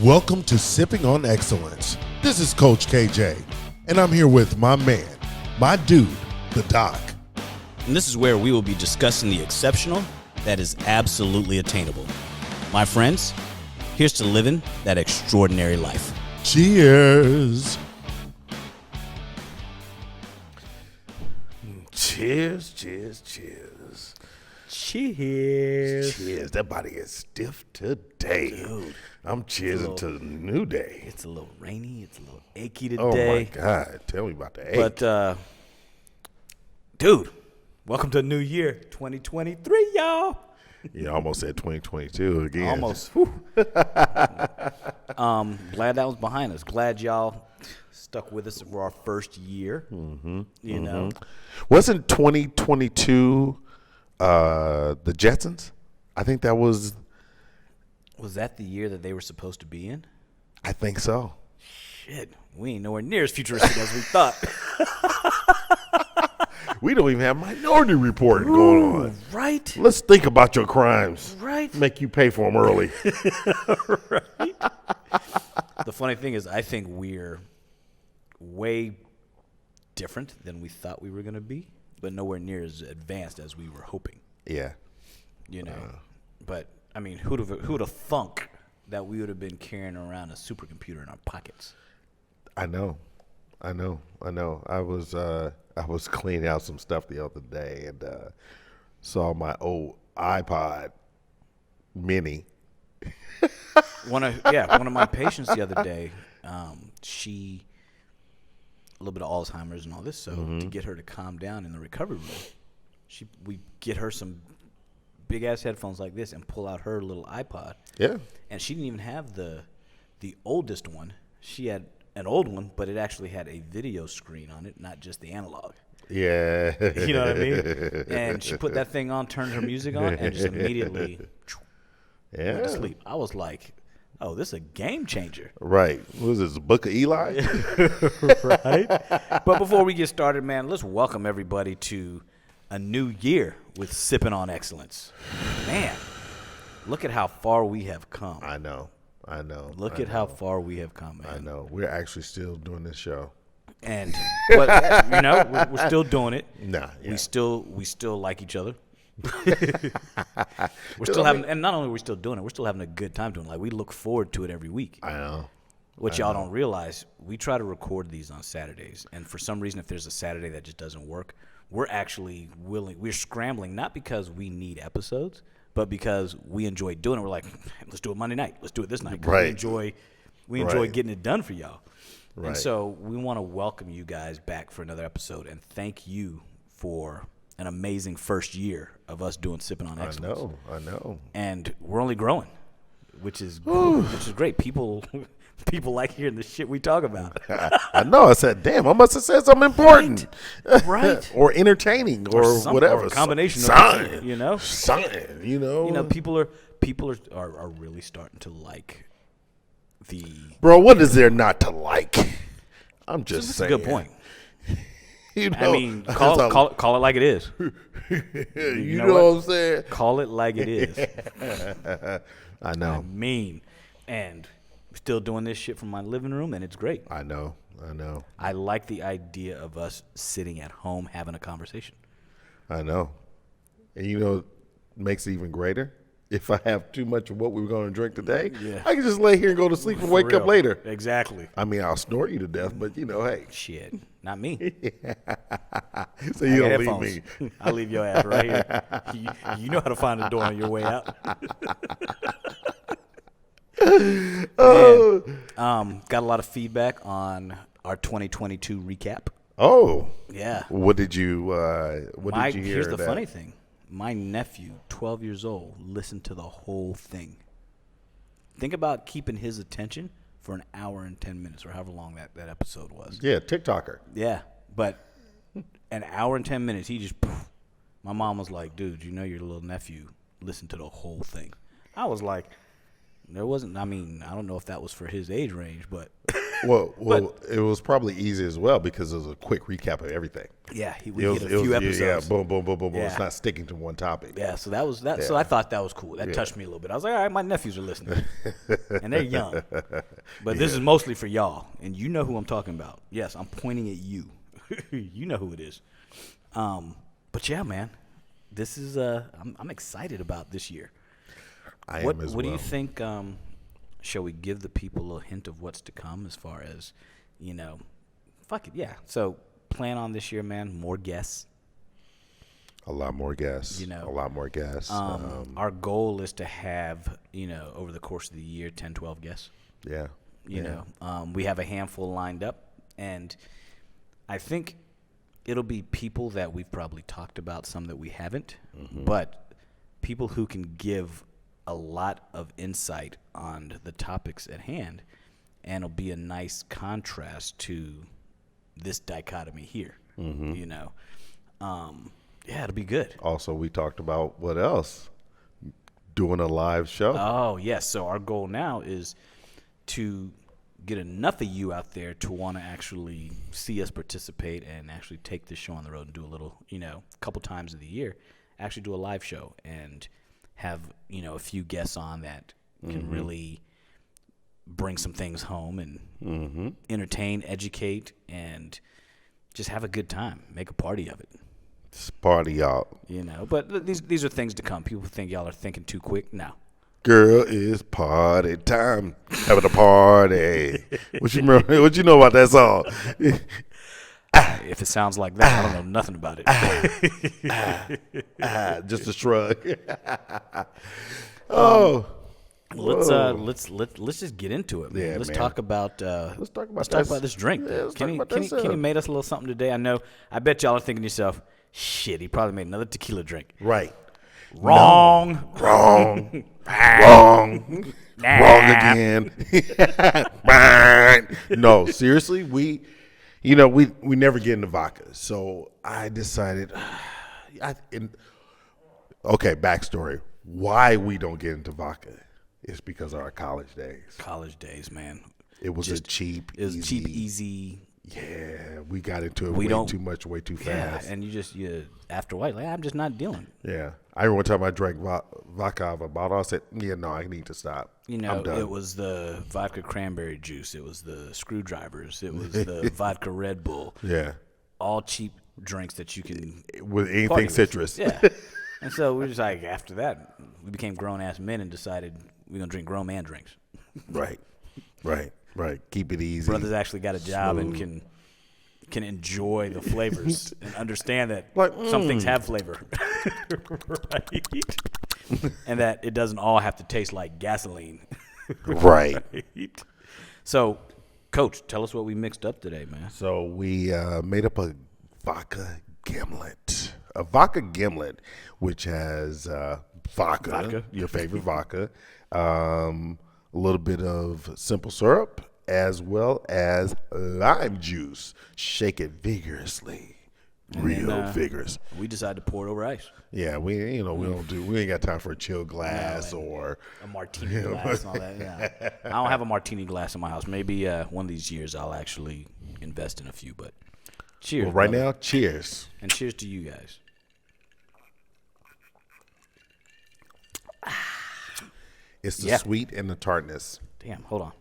Welcome to Sipping on Excellence. This is Coach KJ, and I'm here with my man, my dude, the Doc. And this is where we will be discussing the exceptional that is absolutely attainable. My friends, here's to living that extraordinary life. Cheers. Cheers, cheers, cheers. Cheers. Cheers. That body is stiff today. Dude. I'm cheersing to the new day. It's a little rainy. It's a little achy today. Oh, my God. Tell me about the ache. But, dude, welcome to a new year, 2023, y'all. You almost said 2022 again. Almost. Glad that was behind us. Glad y'all stuck with us for our first year. You know. Wasn't 2022 the Jetsons? I think that was. Was that the year that they were supposed to be in? I think so. Shit, we ain't nowhere near as futuristic as we thought. We don't even have Minority Report going on. Right? Let's think about your crimes. Right. Make you pay for them early. Right? The funny thing is, I think we're way different than we thought we were going to be, but nowhere near as advanced as we were hoping. Yeah. You know? But, I mean, who'd have thunk that we would have been carrying around a supercomputer in our pockets? I know. I was cleaning out some stuff the other day and saw my old iPod Mini. One of my patients the other day, she a little bit of Alzheimer's and all this, so to get her to calm down in the recovery room, we get her some big ass headphones like this and pull out her little iPod. Yeah. And she didn't even have the oldest one. She had an old one, but it actually had a video screen on it, not just the analog. Yeah. You know what I mean? And she put that thing on, turned her music on, and just immediately went to sleep. I was like, oh, this is a game changer. Right. What was this, Book of Eli? Right? But before we get started, man, let's welcome everybody to a new year with Sipping on Excellence. Man, look at how far we have come. I know. Look at how far we have come, man. I know. We're actually still doing this show. And but you know, we're still doing it. Nah, yeah. We still like each other. We're still having, and not only are we still doing it, we're still having a good time doing it. Like, we look forward to it every week. I know. What y'all don't realize, we try to record these on Saturdays, and for some reason, if there's a Saturday that just doesn't work, we're actually willing. We're scrambling, not because we need episodes, but because we enjoy doing it. We're like, let's do it Monday night. Let's do it this night. 'Cause Right. We enjoy getting it done for y'all. Right. And so we want to welcome you guys back for another episode and thank you for an amazing first year of us doing Sipping on Excellence. I know. And we're only growing, which is great. People like hearing the shit we talk about. I know. I said, damn, I must have said something important. Right. Or entertaining or whatever. Or a combination of something, you know? Something, you know. You know, people are really starting to like the. Bro, what is there not to like? I'm just That's saying. a good point. You know, I mean, call it like it is. you know what I'm saying? Call it like it is. I know. I mean, and we're still doing this shit from my living room, and it's great. I know. I like the idea of us sitting at home having a conversation. I know. And you know, it makes it even greater. If I have too much of what we were going to drink today, I can just lay here and go to sleep and wake up later. Exactly. I mean, I'll snort you to death, but you know, hey. Shit, not me. So you don't leave me. I'll leave your ass right here. You know how to find a door on your way out. Man, got a lot of feedback on our 2022 recap. Oh. Yeah. What did you hear? Here's the funny thing. My nephew, 12 years old, listened to the whole thing. Think about keeping his attention for an hour and 10 minutes or however long that episode was. Yeah, TikToker. Yeah, but an hour and 10 minutes, he just, poof. My mom was like, dude, you know your little nephew listened to the whole thing. I was like, I don't know if that was for his age range, but Well, it was probably easy as well because it was a quick recap of everything. Yeah, we hit a few episodes. Yeah, boom, boom, boom, boom, boom. Yeah. It's not sticking to one topic. Yeah, so that was that. So I thought that was cool. That touched me a little bit. I was like, all right, my nephews are listening, and they're young, but this is mostly for y'all, and you know who I'm talking about. Yes, I'm pointing at you. You know who it is. But yeah, man, this is I'm excited about this year. I am as well. What do you think? Shall we give the people a hint of what's to come as far as, fuck it, yeah. So plan on this year, man. More guests. A lot more guests. A lot more guests. Our goal is to have, over the course of the year, 10, 12 guests. Yeah. We have a handful lined up, and I think it'll be people that we've probably talked about, some that we haven't, but people who can give a lot of insight on the topics at hand, and it'll be a nice contrast to this dichotomy here. Yeah, it'll be good. Also, we talked about what else? Doing a live show. Oh, yes. So our goal now is to get enough of you out there to want to actually see us participate and actually take this show on the road and do a little, a couple times of the year, actually do a live show and have, a few guests on that can really bring some things home and entertain, educate, and just have a good time, make a party of it. It's party, y'all. But these are things to come. People think y'all are thinking too quick. No. Girl, it's party time. Having a party. What you know about that song? If it sounds like that, I don't know nothing about it. Just a shrug. Let's just get into it, man. Yeah, let's man. talk about this drink. Yeah, Kenny made us a little something today. I bet y'all are thinking to yourself, shit, he probably made another tequila drink. Right. Wrong. Wrong. Wrong. Wrong again. No, seriously, we never get into vodka. So I decided, backstory. Why we don't get into vodka is because of our college days. College days, man. It was cheap, easy. Yeah, we got into it way too much, way too fast. Yeah, and you after a while, I'm just not dealing. Yeah. I remember one time I drank vodka out of a bottle. I said, no, I need to stop. I'm done. It was the vodka cranberry juice. It was the screwdrivers. It was the vodka Red Bull. Yeah. All cheap drinks that you can. With anything citrus. Yeah. And so we're just like, after that, we became grown-ass men and decided we're going to drink grown man drinks. Right. Keep it easy. Brothers actually got a job and can enjoy the flavors and understand that some things have flavor. Right? And that it doesn't all have to taste like gasoline. Right. So, Coach, tell us what we mixed up today, man. So we made up a Vodka Gimlet. A Vodka Gimlet, which has vodka, your favorite vodka, a little bit of simple syrup, as well as lime juice. Shake it vigorously, vigorous. We decided to pour it over ice. Yeah, we ain't got time for a chill glass or a martini glass and all that. Yeah. I don't have a martini glass in my house. Maybe one of these years I'll actually invest in a few. But cheers. Well, right now, cheers. And cheers to you guys. It's the sweet and the tartness. Damn, hold on.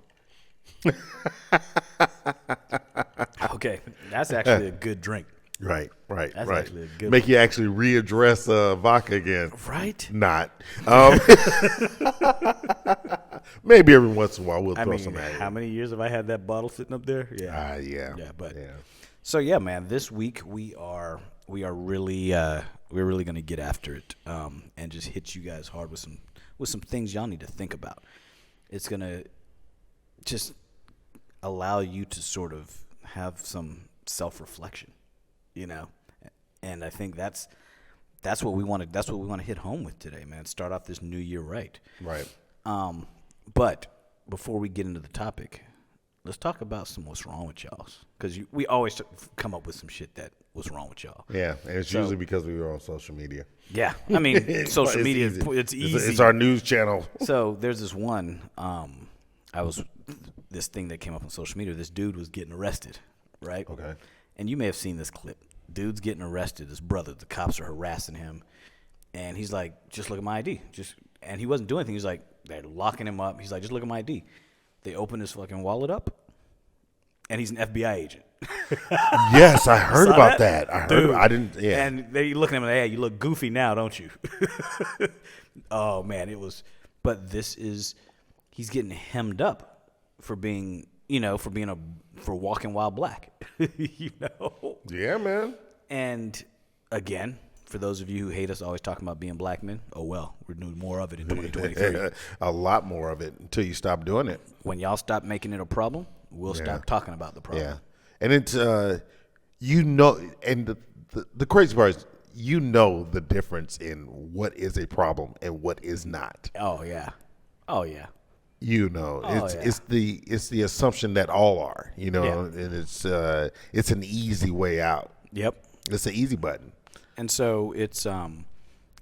Okay, that's actually a good drink. Right. That's actually a good Make you actually readdress vodka again. Right? Not. Maybe every once in a while we'll throw some at you. How many years have I had that bottle sitting up there? Yeah. Yeah. So yeah, man, this week we are really going to get after it and just hit you guys hard with some things y'all need to think about. It's going to just allow you to sort of have some self-reflection, and I think that's what we want to hit home with today, man. Start off this new year right. But before we get into the topic, let's talk about what's wrong with y'all, because we always come up with some shit that was wrong with y'all. Yeah, and it's usually because we were on social media. Yeah, I mean, social media, it's easy. It's our news channel. So there's this one. I was this thing that came up on social media. This dude was getting arrested, right? Okay. And you may have seen this clip. Dude's getting arrested. His brother, the cops are harassing him. And he's like, just look at my ID. And he wasn't doing anything. He's like, they're locking him up. He's like, just look at my ID. They open his fucking wallet up, and he's an FBI agent. Yes, I heard Saw about that? that. I heard. Dude. I didn't. Yeah. And they looking at him like, hey, you look goofy now, don't you? Oh, man, it was. But he's getting hemmed up for being, for walking while black, Yeah, man. And again, for those of you who hate us always talking about being black men, oh well, we're doing more of it in 2023. A lot more of it until you stop doing it. When y'all stop making it a problem, we'll stop talking about the problem. Yeah, and it's and the crazy part is the difference in what is a problem and what is not. Oh yeah. It's the assumption that all are, and it's an easy way out. Yep. It's an easy button. And so it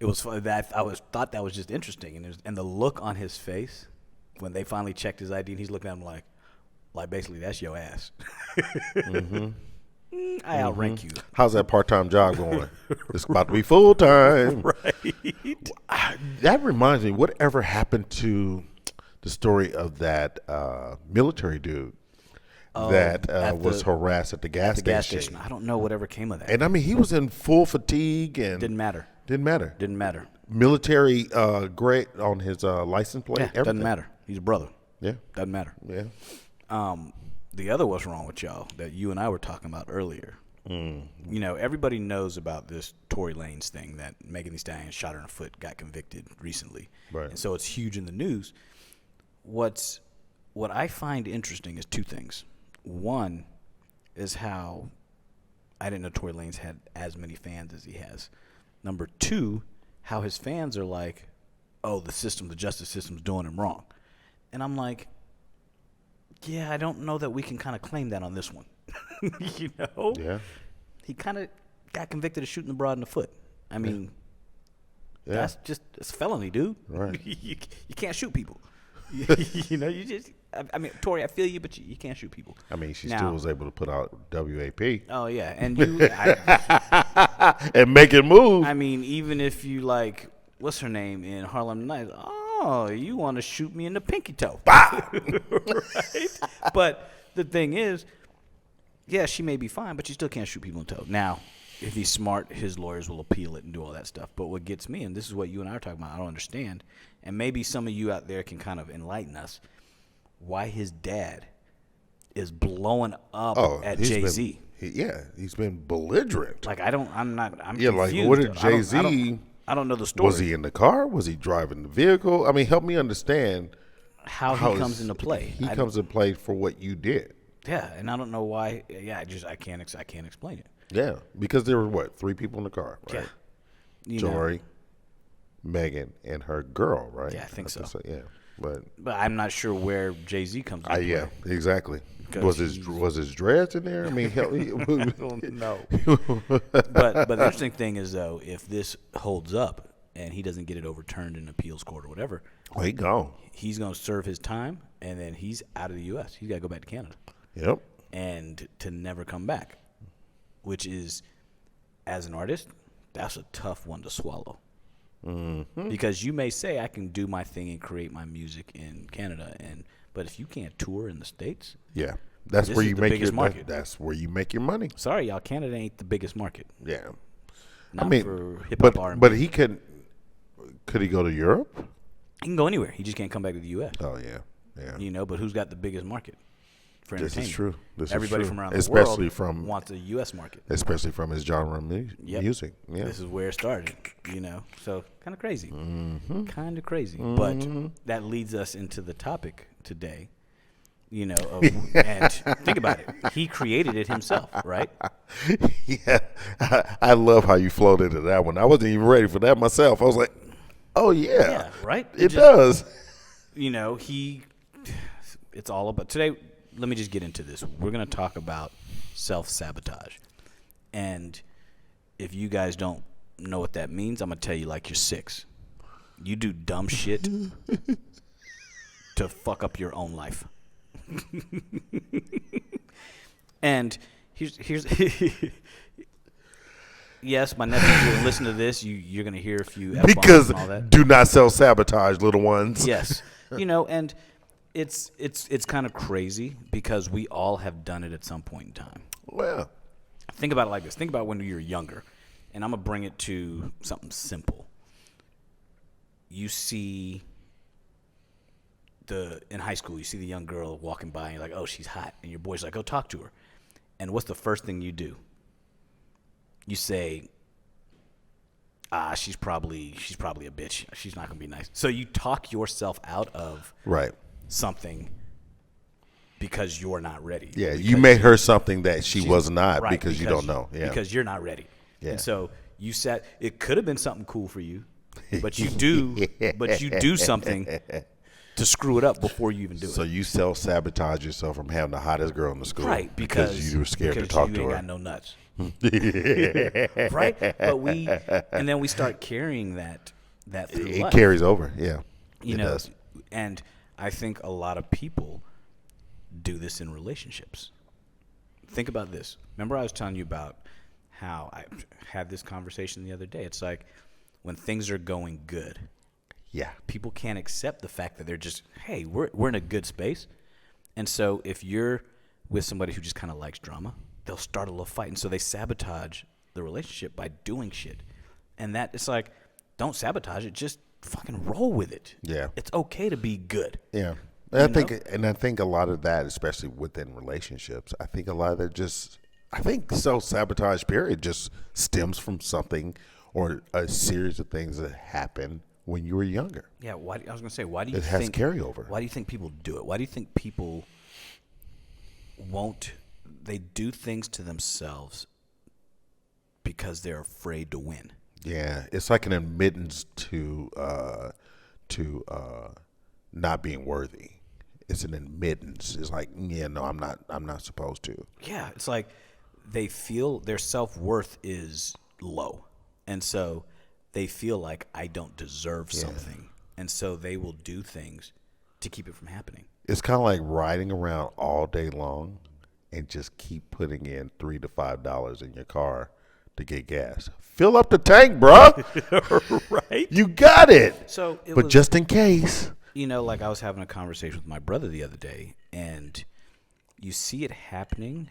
was that thought that was just interesting, and the look on his face when they finally checked his ID, and he's looking at him like basically that's your ass. Mm-hmm. I outrank you. How's that part-time job going? It's about to be full-time. Right. That reminds me, whatever happened to the story of that military dude that was harassed at the gas station? I don't know whatever came of that. And I mean, he was in full fatigue and Didn't matter. Military grade on his license plate. Yeah, everything. doesn't matter. He's a brother. Yeah, Doesn't matter. yeah. The other what's wrong with y'all that you and I were talking about earlier. Everybody knows about this Tory Lanez thing that Megan Thee Stallion shot her in the foot, got convicted recently. Right. And so it's huge in the news. What I find interesting is two things. One is how I didn't know Tory Lanez had as many fans as he has. Number two, how his fans are like, oh, the justice system's doing him wrong. And I'm like, yeah, I don't know that we can kind of claim that on this one. Yeah. He kind of got convicted of shooting the broad in the foot. I mean, it's a felony, dude. Right. you can't shoot people. Tori, I feel you, but you can't shoot people. I mean, she still was able to put out WAP. Oh yeah, and and make it move. I mean, even if you like, what's her name in Harlem Nights? Oh, you want to shoot me in the pinky toe? Right? But the thing is, yeah, she may be fine, but you still can't shoot people in the toe. Now, if he's smart, his lawyers will appeal it and do all that stuff. But what gets me, and this is what you and I are talking about, I don't understand, and maybe some of you out there can kind of enlighten us, why his dad is blowing up at Jay-Z. He's been belligerent. Like, I'm Yeah, confused. like, what did Jay-Z... I don't know the story. Was he in the car? Was he driving the vehicle? I mean, help me understand how he comes into play. He comes into play for what you did. Yeah, and I don't know why. Yeah, I can't explain it. Yeah, because there were 3 people in the car, right? Yeah. Jory, Megan, and her girl, right? Yeah, I think so. Yeah, but I'm not sure where Jay-Z comes into play. Yeah, exactly. Was his dreads in there? I mean, hell, I don't know. But the interesting thing is, though, if this holds up and he doesn't get it overturned in appeals court or whatever, he gone. He's going to serve his time, and then he's out of the U.S. He's got to go back to Canada. Yep. And to never come back, which is, as an artist, that's a tough one to swallow. Mm-hmm. Because you may say, I can do my thing and create my music in Canada, but if you can't tour in the States, that's where you make your market. That's where you make your money. Sorry, y'all, Canada ain't the biggest market. Yeah, Not for hip hop R&B. But he could he go to Europe? He can go anywhere. He just can't come back to the U.S. Oh yeah. But who's got the biggest market for entertainment? This is true. Everybody is true. from around the especially world from wants a U.S. market. Especially from his genre of music. Yeah. This is where it started. So kind of crazy. Mm-hmm. Kind of crazy. Mm-hmm. But that leads us into the topic today. And think about it. He created it himself, right? Yeah. I love how you flowed into that one. I wasn't even ready for that myself. I was like, oh, yeah. Yeah, right? It does. It's all about... Today, let me just get into this. We're going to talk about self-sabotage. And if you guys don't know what that means, I'm going to tell you like you're 6. You do dumb shit to fuck up your own life. And here's yes, my nephew will listen to this. You're going to hear a few F-bombs Because and all that. do not self-sabotage, little ones. Yes. And it's kind of crazy because we all have done it at some point in time. Well, Think about it like this. Think about when you were younger. And I'm going to bring it to something simple. You see in high school, you see the young girl walking by and you're like, oh, she's hot. And your boy's like, go talk to her. And what's the first thing you do? You say, she's probably a bitch. She's not going to be nice. So you talk yourself out of right. something because you're not ready. Yeah, you made her something that she was not right, because you don't know. Yeah. Because you're not ready. Yeah. And so you said it could have been something cool for you, but you do something to screw it up before you even do it. So you self-sabotage yourself from having the hottest girl in the school. Right, because you were scared to talk to you her. ain't got no nuts. Right? But then we start carrying that through It life. carries over. Yeah. You it know, does. and I think a lot of people do this in relationships. Think about this. Remember I was telling you about how I had this conversation the other day. It's like when things are going good, Yeah. people can't accept the fact that they're just, hey, we're in a good space. And so if you're with somebody who just kind of likes drama, they'll start a little fight. And so they sabotage the relationship by doing shit. And that it's like, don't sabotage it. Just fucking roll with it. Yeah. It's okay to be good. Yeah. I think a lot of that, especially within relationships, I think self-sabotage period just stems from something or a series of things that happen when you were younger. Yeah, I was going to say, why do you It has carryover. Why do you think people do it? Why do you think people they do things to themselves because they're afraid to win? Yeah, it's like an admittance to not being worthy. It's an admittance. It's like, yeah, no, I'm not supposed to. Yeah, it's like they feel their self-worth is low. And so they feel like I don't deserve something. And so they will do things to keep it from happening. It's kind of like riding around all day long and just keep putting in $3 to $5 in your car to get gas. Fill up the tank, bro. Right? You got it. So just in case. Like I was having a conversation with my brother the other day, and you see it happening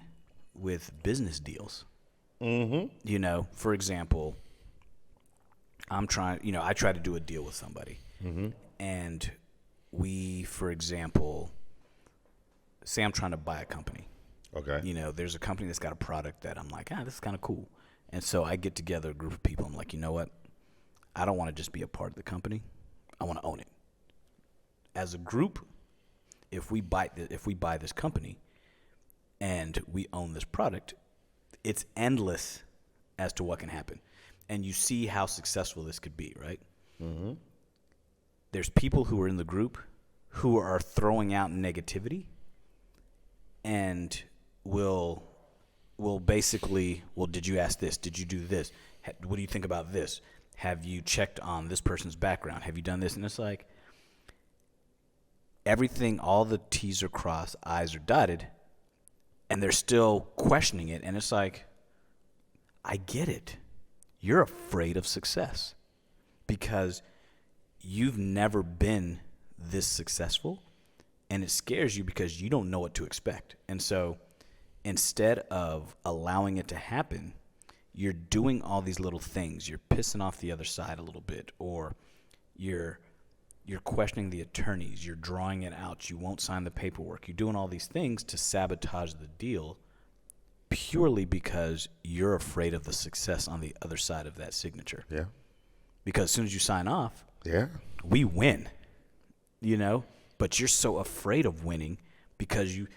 with business deals. Mm-hmm. For example, I try to do a deal with somebody. Mm-hmm. And we, for example, say I'm trying to buy a company. Okay. There's a company that's got a product that I'm like, this is kind of cool. And so I get together a group of people. I'm like, you know what? I don't want to just be a part of the company. I want to own it. As a group, if we buy this company and we own this product, it's endless as to what can happen. And you see how successful this could be, right? Mm-hmm. There's people who are in the group who are throwing out negativity and will basically, well, did you ask this? Did you do this? What do you think about this? Have you checked on this person's background? Have you done this? And it's like everything, all the T's are crossed, I's are dotted, and they're still questioning it. And it's like, I get it. You're afraid of success because you've never been this successful, and it scares you because you don't know what to expect. And so instead of allowing it to happen, you're doing all these little things. You're pissing off the other side a little bit, or you're questioning the attorneys. You're drawing it out. You won't sign the paperwork. You're doing all these things to sabotage the deal purely because you're afraid of the success on the other side of that signature. Yeah. Because as soon as you sign off, we win, but you're so afraid of winning because you've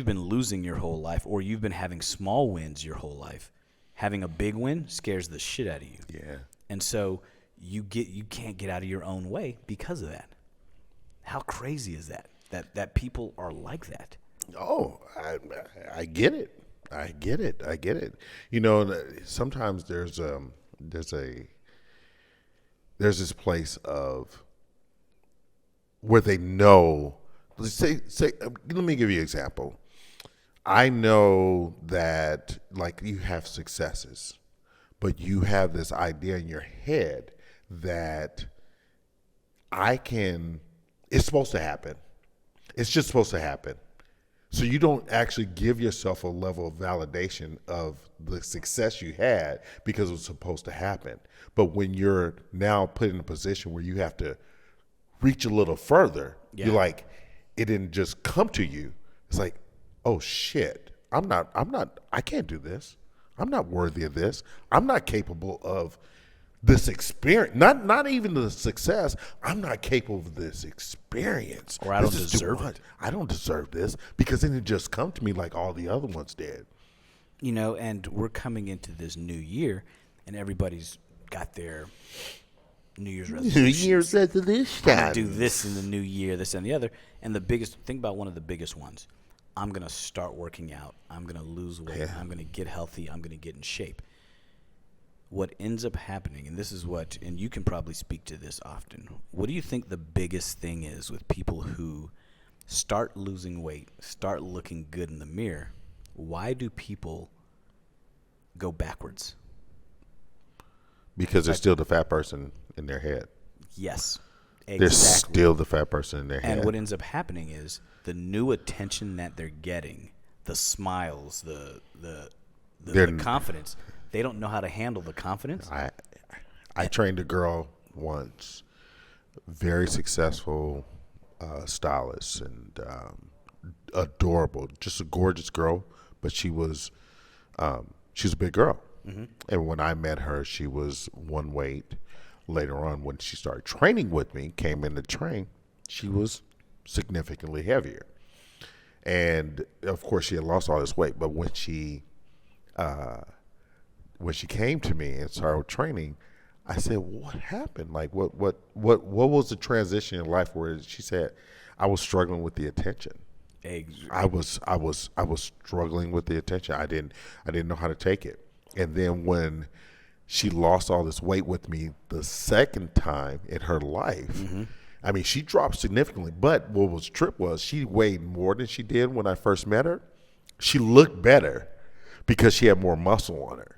been losing your whole life, or you've been having small wins your whole life. Having a big win scares the shit out of you. Yeah. And so you can't get out of your own way because of that. How crazy is that? That people are like that. Oh, I get it. I get it. Sometimes there's this place of where they know let me give you an example. I know that like you have successes, but you have this idea in your head that it's supposed to happen. It's just supposed to happen. So you don't actually give yourself a level of validation of the success you had because it was supposed to happen. But when you're now put in a position where you have to reach a little further, you're like, it didn't just come to you. It's like, oh shit, I can't do this. I'm not worthy of this. I'm not capable of this experience. Not even the success. I'm not capable of this experience. Or I don't deserve it. I don't deserve this because it didn't just come to me like all the other ones did. You know, and we're coming into this new year, and everybody's got their New Year's resolutions. New Year's resolution. I'm gonna do this in the new year, this and the other. And think about one of the biggest ones. I'm gonna start working out. I'm gonna lose weight. Yeah. I'm gonna get healthy. I'm gonna get in shape. What ends up happening, and this is and you can probably speak to this often. What do you think the biggest thing is with people who start losing weight, start looking good in the mirror? Why do people go backwards? Because there's still the fat person in their head. Yes, exactly. There's still the fat person in their head. And what ends up happening is the new attention that they're getting, the smiles, the confidence. They don't know how to handle the confidence. I trained a girl once, very successful stylist and adorable, just a gorgeous girl. But she was a big girl. Mm-hmm. And when I met her, she was one weight. Later on, when she started training with me, came in to train, she was significantly heavier. And of course, she had lost all this weight. But when she came to me and started training, I said, "What happened? Like, what was the transition in life?" Where she said, "I was struggling with the attention. I was struggling with the attention. I didn't know how to take it." And then when she lost all this weight with me the second time in her life, mm-hmm. I mean, she dropped significantly. But what was trip was she weighed more than she did when I first met her. She looked better because she had more muscle on her.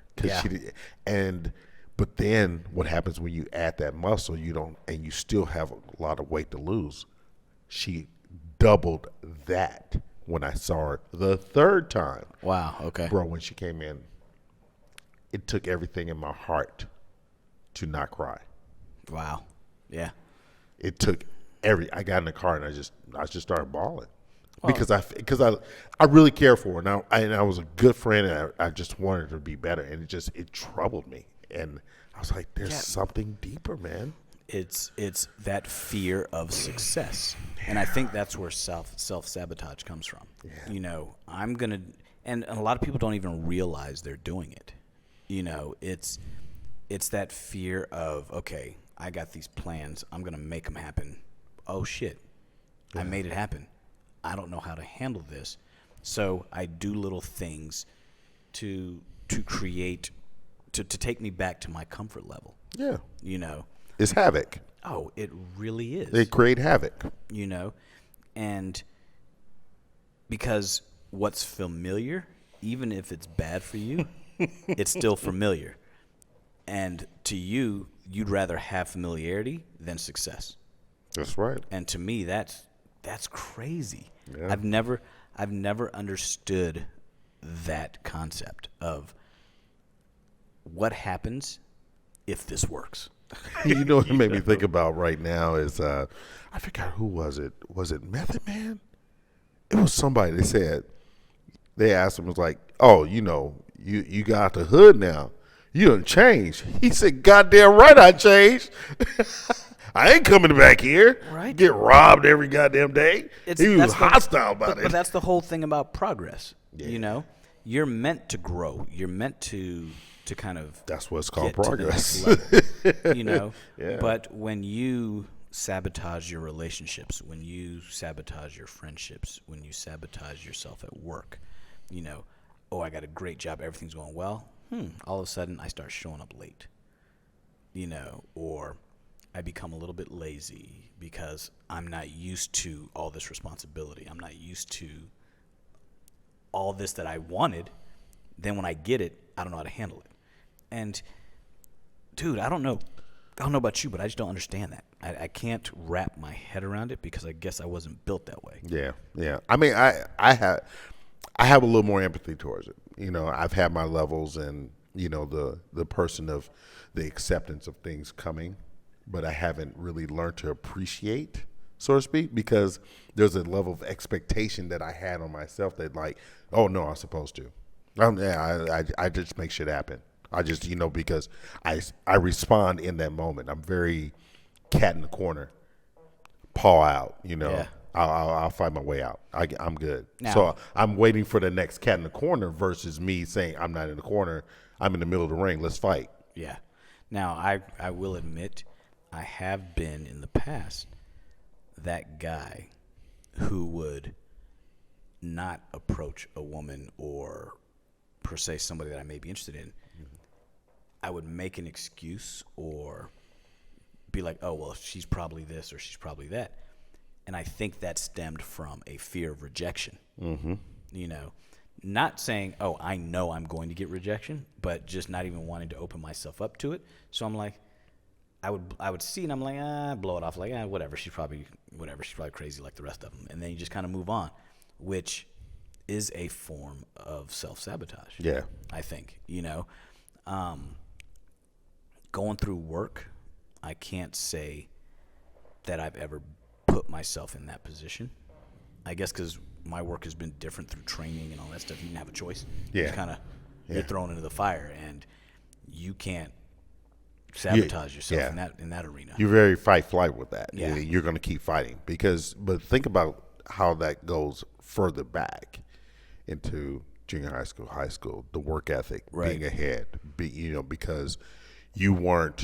But then what happens when you add that muscle, you still have a lot of weight to lose. She doubled that when I saw her the third time. Wow, okay. Bro, when she came in, it took everything in my heart to not cry. Wow. Yeah. It took I got in the car and I just started bawling. Well, because I really care for her. And I was a good friend and I just wanted her to be better. And it troubled me. And I was like, there's something deeper, man. It's that fear of success. And I think that's where self-sabotage comes from. Yeah. You know, and a lot of people don't even realize they're doing it. You know, it's that fear of, okay, I got these plans. I'm going to make them happen. Oh, shit. Yeah. I made it happen. I don't know how to handle this. So I do little things to create, to take me back to my comfort level. Yeah. You know. It's havoc. Oh, it really is. They create havoc. You know. And because what's familiar, even if it's bad for you, it's still familiar. And to you, you'd rather have familiarity than success. That's right. And to me, that's crazy. Yeah. I've never understood that concept of what happens if this works. You know what it made me think about right now is I forgot who was it. Was it Method Man? It was somebody. They asked him, was like, "Oh, you know, you got the hood now. You done changed." He said, "Goddamn right I changed. I ain't coming back here. Right. Get robbed every goddamn day." He was hostile about it. But that's the whole thing about progress. Yeah. You know, you're meant to grow. You're meant to kind of. That's what's called progress. To the next level, you know. Yeah. But when you sabotage your relationships, when you sabotage your friendships, when you sabotage yourself at work, you know, oh, I got a great job, everything's going well. All of a sudden, I start showing up late. You know, or I become a little bit lazy because I'm not used to all this responsibility. I'm not used to all this that I wanted. Then when I get it, I don't know how to handle it. And dude, I don't know about you, but I just don't understand that. I can't wrap my head around it because I guess I wasn't built that way. Yeah. I mean, I have a little more empathy towards it. You know, I've had my levels, and you know, the person of the acceptance of things coming, but I haven't really learned to appreciate, so to speak, because there's a level of expectation that I had on myself that, like, oh no, I'm supposed to. I just make shit happen. I just, you know, because I respond in that moment. I'm very cat in the corner, paw out, you know. Yeah. I'll find my way out. I'm good. Now, So I'm waiting for the next cat in the corner versus me saying I'm not in the corner. I'm in the middle of the ring. Let's fight. yeah. Now, I will admit I have been in the past that guy who would not approach a woman or per se somebody that I may be interested in. I would make an excuse or be like, oh, well, she's probably this or she's probably that. And I think that stemmed from a fear of rejection. Mm-hmm. You know, not saying, oh, I know I'm going to get rejection, but just not even wanting to open myself up to it. So I'm like, I would see it and I'm like, blow it off like, whatever. She's probably crazy like the rest of them. And then you just kind of move on, which is a form of self-sabotage. Yeah. I think, you know. Going through work, I can't say that I've ever put myself in that position. I guess because my work has been different through training and all that stuff. You didn't have a choice. Yeah. You kind of you're thrown into the fire, and you can't sabotage yourself in that arena. You're very fight-flight with that. Yeah. You're going to keep fighting but think about how that goes further back into junior high school, the work ethic, being ahead, because you're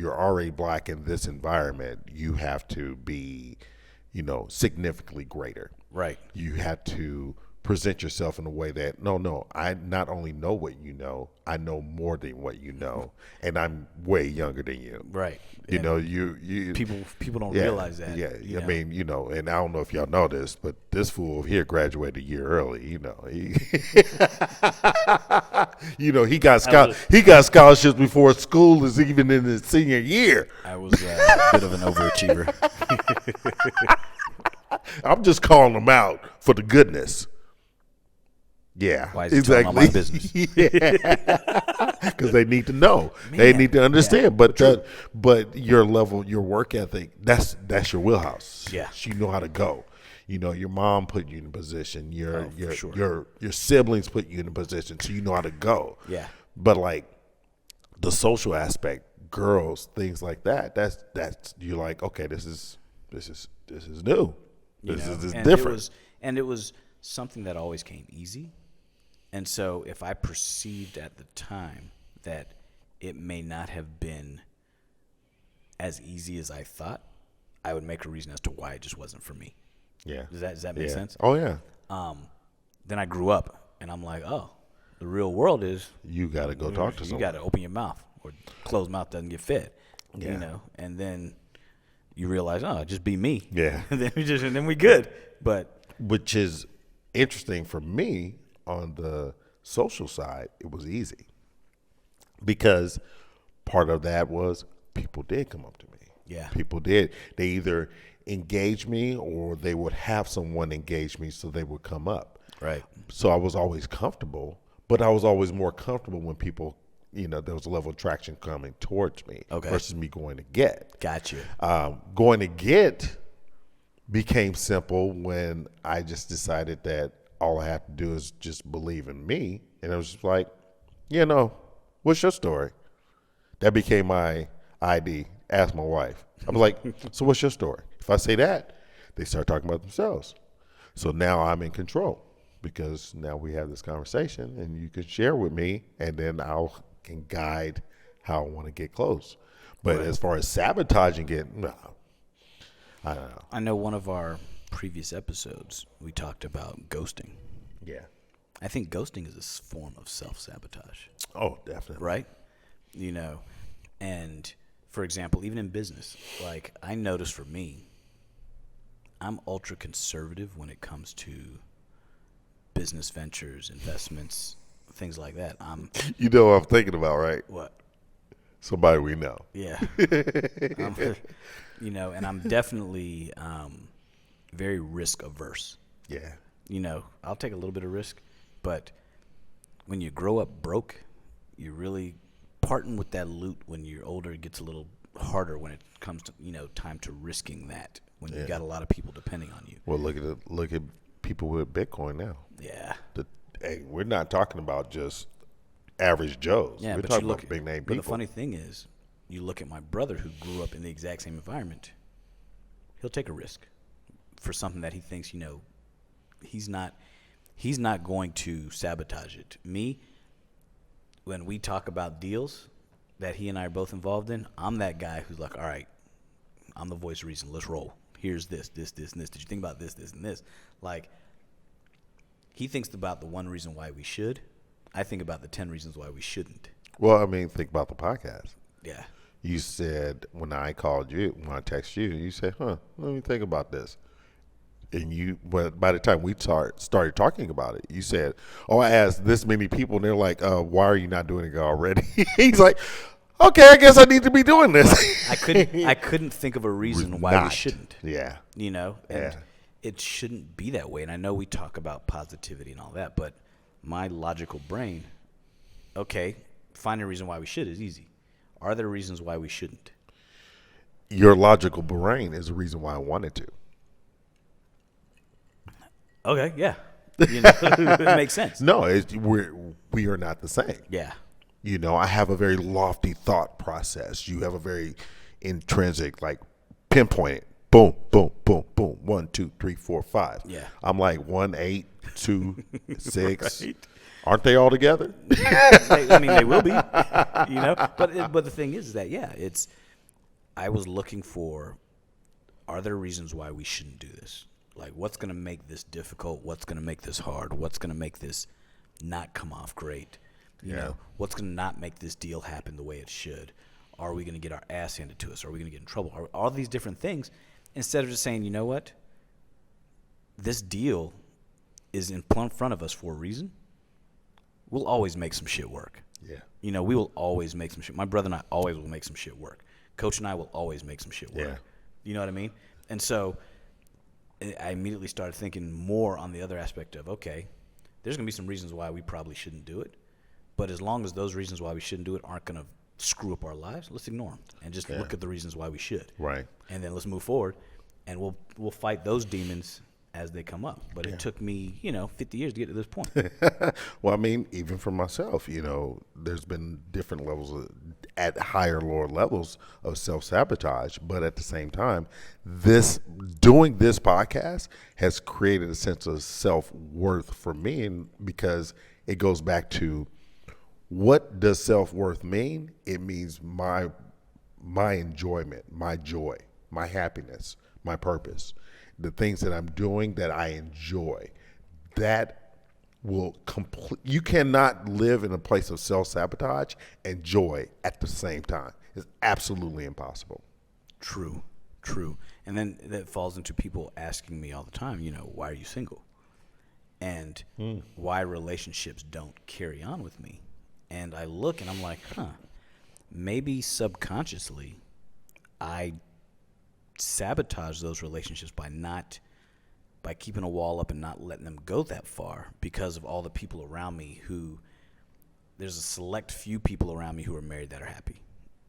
already black in this environment. You have to be, significantly greater. Right. You have to present yourself in a way that I not only know what you know, I know more than what you know, and I'm way younger than you. Right. You people don't realize that. Yeah. I mean, and I don't know if y'all know this, but this fool here graduated a year early. He got scholarships before school is even in his senior year. I was a bit of an overachiever. I'm just calling them out for the goodness. Yeah, why is it telling all my business? Because they need to know. Man, they need to understand. Yeah, but your level, your work ethic, that's your wheelhouse. Yeah, you know how to go. Your mom put you in a position. Your siblings put you in a position, so you know how to go. Yeah. But like the social aspect, girls, things like that. That's you're like, okay, this is new. This is different. It was something that always came easy. And so if I perceived at the time that it may not have been as easy as I thought, I would make a reason as to why it just wasn't for me. Yeah. Does that make sense? Oh, yeah. Then I grew up, and I'm like, oh, the real world is you got to go talk to someone. You got to open your mouth, or closed mouth doesn't get fed. Yeah. And then you realize, oh, just be me. Yeah. and then we good. But which is interesting for me. On the social side, it was easy because part of that was people did come up to me. Yeah. People did. They either engage me or they would have someone engage me, so they would come up. Right. So I was always comfortable, but I was always more comfortable when people, there was a level of attraction coming towards me versus me going to get. Got you. Going to get became simple when I just decided that all I have to do is just believe in me. And it was just like, what's your story? That became my ID. Ask my wife. I was like, so what's your story? If I say that, they start talking about themselves. So now I'm in control because now we have this conversation and you can share with me and then can guide how I want to get close. But as far as sabotaging it, no. I don't know. I know one of our previous episodes, we talked about ghosting. Yeah. I think ghosting is a form of self-sabotage. Oh, definitely. Right? And for example, even in business, like I notice for me, I'm ultra conservative when it comes to business ventures, investments, things like that. You know what I'm thinking about, right? What? Somebody we know. Yeah. And I'm definitely very risk averse. Yeah. I'll take a little bit of risk, but when you grow up broke, you really parting with that loot when you're older. It gets a little harder when it comes to time to risking that when you got a lot of people depending on you. Well, look at people with Bitcoin now. Yeah. Hey, we're not talking about just average Joes. Yeah, we're but talking you look about big name but people. the funny thing is, you look at my brother who grew up in the exact same environment. He'll take a risk for something that he thinks he's not going to sabotage it. Me, when we talk about deals that he and I are both involved in, I'm that guy who's like, all right, I'm the voice of reason. Let's roll. Here's this, and this. Did you think about this, and this? Like, he thinks about the one reason why we should. I think about the 10 reasons why we shouldn't. Well, I mean, think about the podcast. Yeah. You said when I called you, when I texted you, you said, let me think about this. And but by the time we started talking about it, you said, I asked this many people, and they're like, why are you not doing it already? He's like, okay, I guess I need to be doing this. I couldn't think of a reason why we shouldn't. Yeah. And it shouldn't be that way. And I know we talk about positivity and all that, but my logical brain, okay, finding a reason why we should is easy. Are there reasons why we shouldn't? Your logical brain is the reason why I wanted to. Okay, yeah. It makes sense. No, we are not the same. Yeah. I have a very lofty thought process. You have a very intrinsic, like pinpointed. Boom, boom, boom, boom. 1, 2, 3, 4, 5. Yeah. I'm like 1, 8, 2, 6. Right. Aren't they all together? I mean, they will be. But the thing is that I was looking for, are there reasons why we shouldn't do this? Like, what's going to make this difficult? What's going to make this hard? What's going to make this not come off great? What's going to not make this deal happen the way it should? Are we going to get our ass handed to us? Are we going to get in trouble? Are all these different things, instead of just saying, you know what? This deal is in front of us for a reason. We'll always make some shit work. Yeah. We will always make some shit. My brother and I always will make some shit work. Coach and I will always make some shit work. Yeah. You know what I mean? And so I immediately started thinking more on the other aspect of, okay, there's going to be some reasons why we probably shouldn't do it. But as long as those reasons why we shouldn't do it aren't going to screw up our lives, let's ignore them and just look at the reasons why we should. Right. And then let's move forward, and we'll fight those demons as they come up. But it took me, 50 years to get to this point. Well, I mean, even for myself, there's been different levels at higher, lower levels of self-sabotage. But at the same time, doing this podcast has created a sense of self-worth for me, and because it goes back to, what does self-worth mean? It means my enjoyment, my joy, my happiness, my purpose, the things that I'm doing that I enjoy. That will you cannot live in a place of self-sabotage and joy at the same time. It's absolutely impossible. True. And then that falls into people asking me all the time, why are you single? And why relationships don't carry on with me. And I look and I'm like, maybe subconsciously I sabotage those relationships by keeping a wall up and not letting them go that far, because of all the people around me there's a select few people around me who are married that are happy,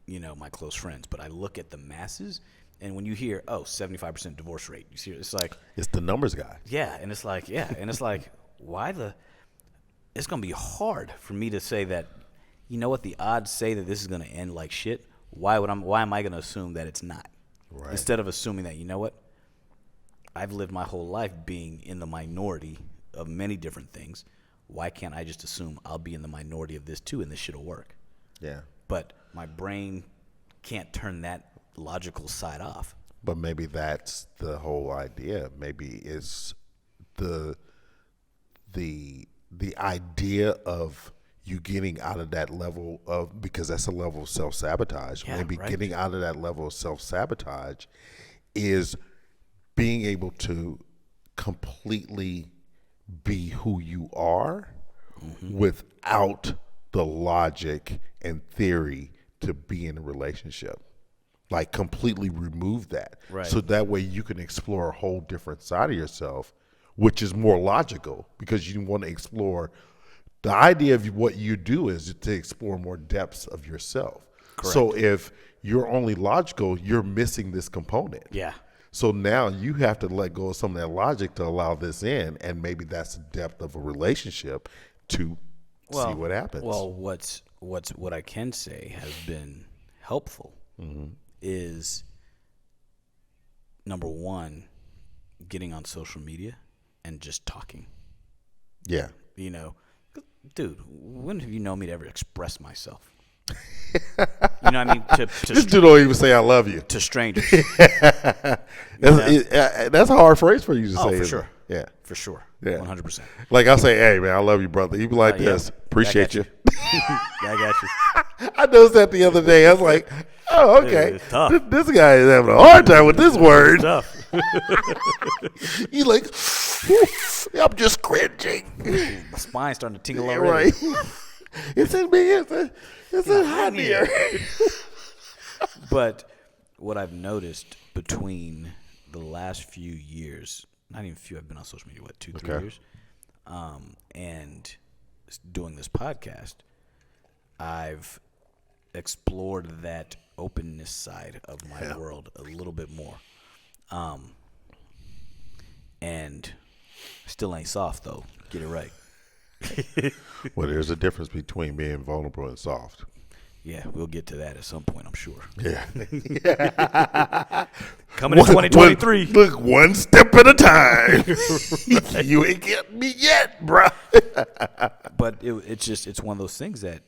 my close friends. But I look at the masses, and when you hear, 75% divorce rate, you see, it's like, it's the numbers guy. Yeah. And it's like, it's going to be hard for me to say that, what the odds say that this is going to end like shit. Why am I going to assume that it's not? Right. Instead of assuming that, I've lived my whole life being in the minority of many different things. Why can't I just assume I'll be in the minority of this too, and this shit'll work? Yeah. But my brain can't turn that logical side off. But maybe that's the whole idea. Maybe it's the idea of you getting out of that level of, because that's a level of self-sabotage. Yeah, Maybe right. getting out of that level of self-sabotage is being able to completely be who you are without the logic and theory to be in a relationship. Like completely remove that. Right. So that way you can explore a whole different side of yourself, which is more logical because you want to explore. The idea of what you do is to explore more depths of yourself. Correct. So if you're only logical, you're missing this component. Yeah. So now you have to let go of some of that logic to allow this in, and maybe that's the depth of a relationship to see what happens. Well, what I can say has been helpful is, number one, getting on social media and just talking. Yeah. You know, dude, when have you known me to ever express myself? You know what I mean? This dude don't even say I love you. To strangers. That's a hard phrase for you to say. For isn't sure. it? Yeah. For sure. Yeah. 100%. Like I'll say, hey, man, I love you, brother. You be like this. Yeah. Appreciate you. I got you. I noticed that the other day. I was like, oh, okay. It's tough. This guy is having a hard time with this word. Tough. He's like, I'm just cringing. My spine's starting to tingle Yeah, already. right. It's in me. It's in hot here. But what I've noticed between the last few years, not even few, I've been on social media, 2-3 years, and doing this podcast, I've explored that openness side of my world a little bit more. And still ain't soft, though. Get it right. Well, there's a difference between being vulnerable and soft. Yeah, we'll get to that at some point, I'm sure. Yeah. Coming in 2023. Look, one step at a time. You ain't getting me yet, bro. But it's one of those things that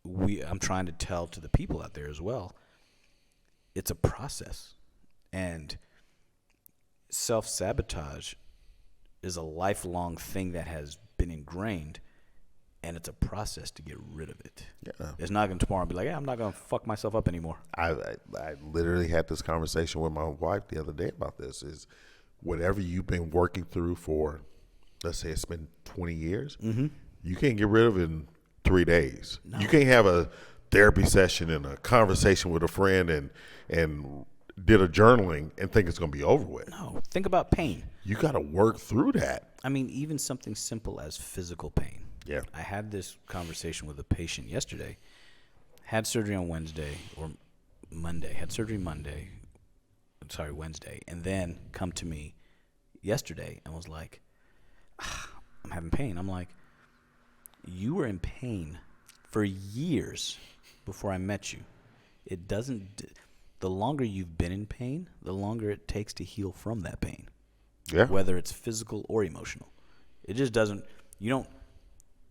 I'm trying to tell to the people out there as well. It's a process. And self-sabotage is a lifelong thing that has been ingrained, and it's a process to get rid of it. Yeah. It's not going to tomorrow be like, I'm not going to fuck myself up anymore. I literally had this conversation with my wife the other day about this. Is whatever you've been working through for, let's say it's been 20 years, you can't get rid of it in 3 days. No. You can't have a therapy session and a conversation with a friend and did a journaling and think it's going to be over with. No, think about pain. You got to work through that. I mean, even something simple as physical pain. Yeah. I had this conversation with a patient yesterday. Had surgery on Wednesday or Monday. Had surgery Wednesday. And then come to me yesterday and was like, I'm having pain. I'm like, you were in pain for years before I met you. It doesn't... The longer you've been in pain, the longer it takes to heal from that pain. Yeah. Whether it's physical or emotional. It just doesn't... You don't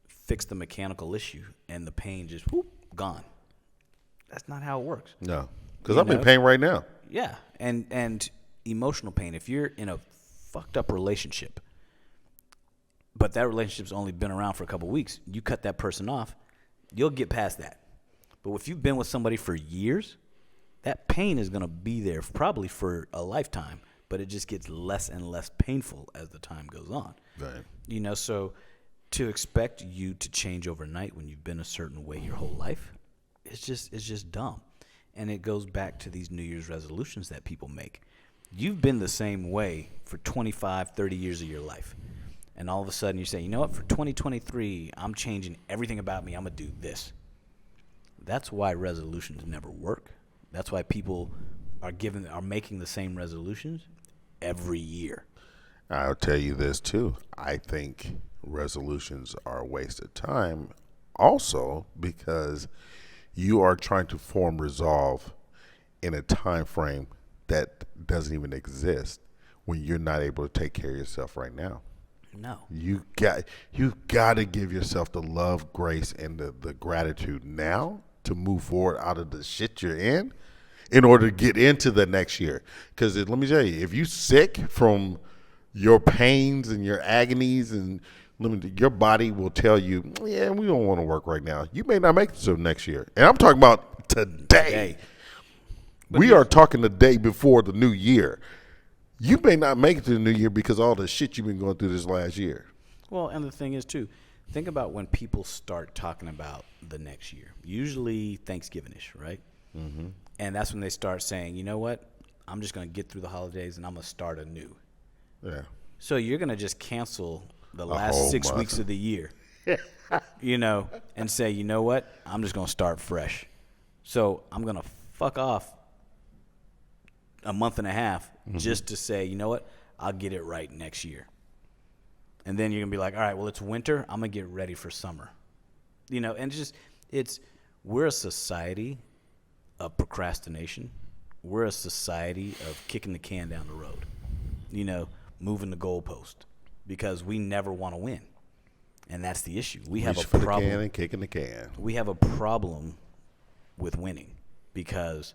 fix the mechanical issue and the pain just gone. That's not how it works. No, because I'm in pain right now. Yeah, and emotional pain. If you're in a fucked up relationship, but that relationship's only been around for a couple weeks, you cut that person off, you'll get past that. But if you've been with somebody for years, that pain is going to be there probably for a lifetime, but it just gets less and less painful as the time goes on. Right. So to expect you to change overnight when you've been a certain way your whole life, it's just dumb. And it goes back to these New Year's resolutions that people make. You've been the same way for 25, 30 years of your life. And all of a sudden you say, you know what, for 2023, I'm changing everything about me. I'm going to do this. That's why resolutions never work. That's why people are making the same resolutions every year. I'll tell you this too. I think resolutions are a waste of time also because you are trying to form resolve in a time frame that doesn't even exist when you're not able to take care of yourself right now. No. You got to give yourself the love, grace, and the gratitude now to move forward out of the shit you're in order to get into the next year. Because let me tell you, if you sick from your pains and your agonies and your body will tell you, yeah, we don't want to work right now. You may not make it till next year. And I'm talking about today. We are talking the day before the new year. You may not make it to the new year because of all the shit you've been going through this last year. Well, and the thing is, too, think about when people start talking about the next year. Usually Thanksgiving-ish, right? Mm-hmm. And that's when they start saying, you know what? I'm just going to get through the holidays and I'm going to start anew. Yeah. So you're going to just cancel the last 6 weeks of the year, and say, you know what? I'm just going to start fresh. So I'm going to fuck off a month and a half just to say, you know what? I'll get it right next year. And then you're going to be like, all right, well, it's winter. I'm going to get ready for summer. And we're a society of procrastination. We're a society of kicking the can down the road, moving the goalpost because we never want to win. And that's the issue. We have a problem. The can and kicking the can. We have a problem with winning because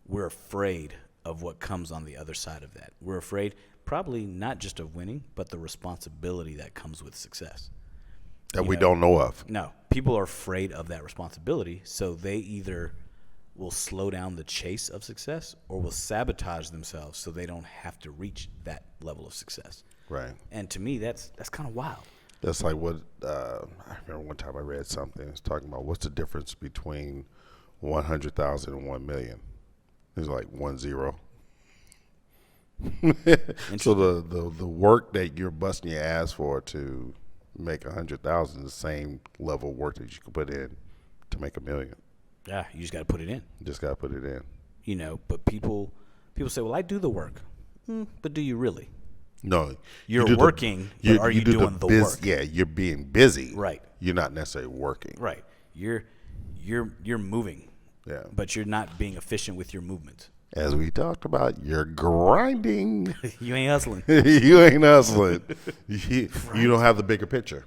we're afraid of what comes on the other side of that. We're afraid probably not just of winning, but the responsibility that comes with success. That we don't know of. No. People are afraid of that responsibility, so they either will slow down the chase of success or will sabotage themselves so they don't have to reach that level of success. Right. And to me, that's kind of wild. That's like what I remember one time I read something. It's talking about what's the difference between 100,000 and 1 million. It's like 1 0. So the work that you're busting your ass for to make 100,000 is the same level of work that you can put in to make 1 million. Yeah, you just got to put it in. Just got to put it in. But people say, well, I do the work. But do you really? No. You're working, but are you doing the work? Yeah, you're being busy. Right. You're not necessarily working. Right. You're moving. Yeah. But you're not being efficient with your movement. As we talked about, you're grinding. You ain't hustling. You ain't hustling. You don't have the bigger picture.